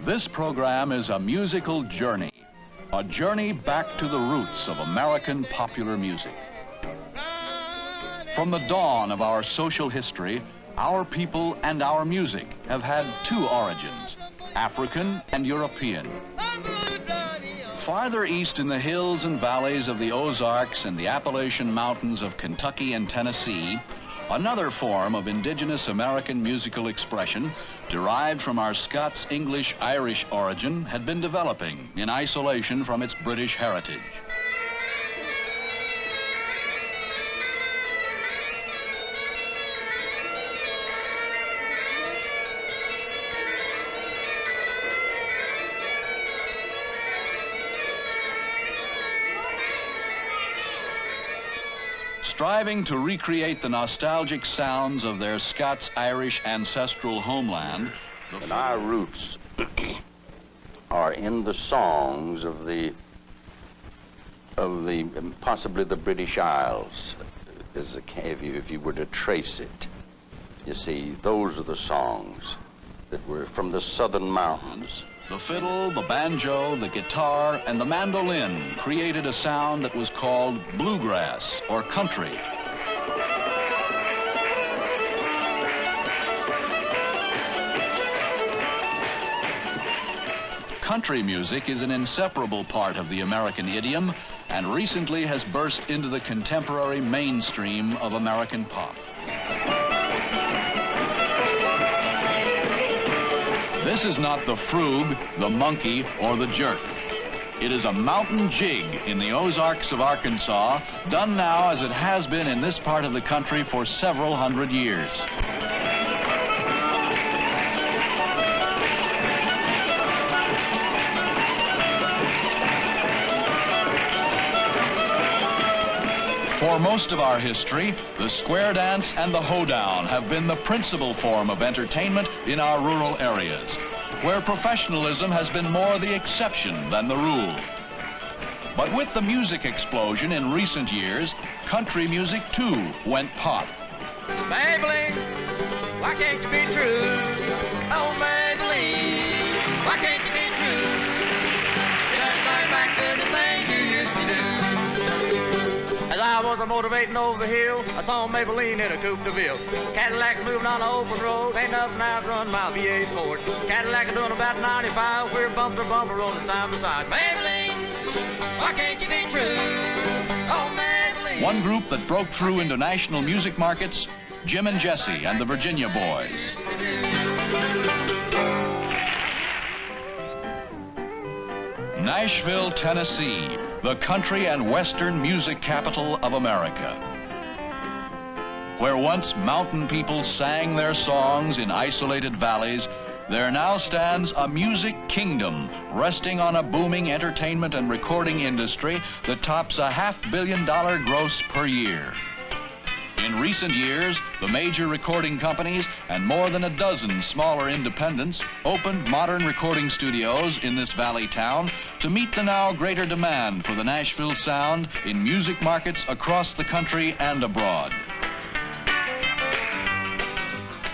This program is a musical journey, a journey back to the roots of American popular music. From the dawn of our social history, our people and our music have had two origins, African and European. Farther east in the hills and valleys of the Ozarks and the Appalachian Mountains of Kentucky and Tennessee, another form of indigenous American musical expression, derived from our Scots-English-Irish origin, had been developing in isolation from its British heritage. Striving to recreate the nostalgic sounds of their Scots-Irish ancestral homeland, and our roots are in the songs of the possibly the British Isles, if you were to trace it. You see, those are the songs that were from the southern mountains. The fiddle, the banjo, the guitar, and the mandolin created a sound that was called bluegrass, or country. Country music is an inseparable part of the American idiom, and recently has burst into the contemporary mainstream of American pop. This is not the frug, the monkey, or the jerk. It is a mountain jig in the Ozarks of Arkansas, done now as it has been in this part of the country for several hundred years. For most of our history, the square dance and the hoedown have been the principal form of entertainment in our rural areas, where professionalism has been more the exception than the rule. But with the music explosion in recent years, country music too went pop. Maybelline, why can't you be true? Oh, Maybelline, why can't you be true? You don't bring back to the things you used to do. As I was motivating over the hill, I saw Maybelline in a coupe de ville. Cadillac moving on the open road, ain't nothing outrun my V8 Ford. Cadillac doing about 95, we're bumper to bumper rolling side by side. Maybelline, why can't you be true? Oh, Maybelline. One group that broke through into national music markets, Jim and Jesse and the Virginia Boys. Nashville, Tennessee, the country and western music capital of America. Where once mountain people sang their songs in isolated valleys, there now stands a music kingdom resting on a booming entertainment and recording industry that tops a $500 million gross per year. In recent years, the major recording companies and more than a dozen smaller independents opened modern recording studios in this valley town to meet the now greater demand for the Nashville sound in music markets across the country and abroad.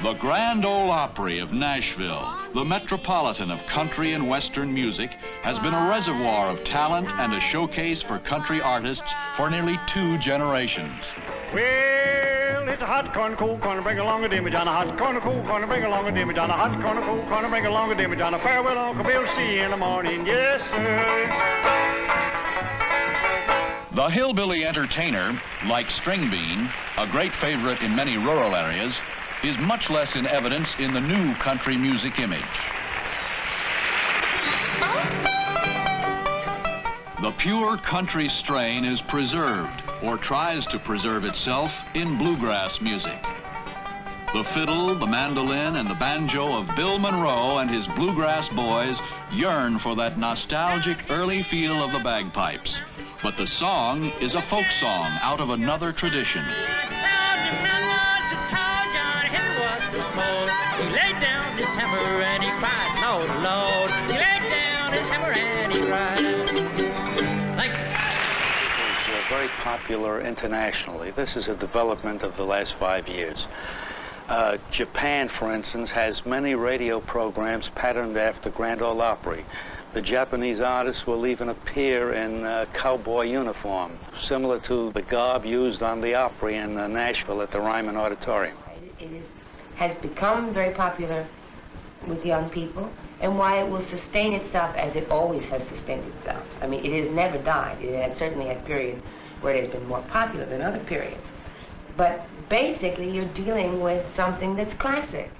The Grand Ole Opry of Nashville, the metropolitan of country and western music, has been a reservoir of talent and a showcase for country artists for nearly 2 generations. Well, it's a hot corner, cool corner, bring along a dimmy John. A hot corner, cool corner, bring along a dimmy John. A hot corner, cool corner, bring along a dimmy John. A farewell, Uncle Bill, see you in the morning, yes, sir. The hillbilly entertainer, like string bean, a great favorite in many rural areas, is much less in evidence in the new country music image. The pure country strain is preserved, or tries to preserve itself, in bluegrass music. The fiddle, the mandolin, and the banjo of Bill Monroe and his bluegrass boys yearn for that nostalgic early feel of the bagpipes. But the song is a folk song out of another tradition. He laid down his hammer and he cried, Lord, Lord. He laid down his hammer and he cried. Thank you. It's very popular internationally. This is a development of the last 5 years. Japan, for instance, has many radio programs patterned after Grand Ole Opry. The Japanese artists will even appear in cowboy uniform, similar to the garb used on the Opry in Nashville at the Ryman Auditorium. Has become very popular with young people, and why it will sustain itself as it always has sustained itself. I mean, it has never died. It has certainly had periods where it has been more popular than other periods. But basically, you're dealing with something that's classic.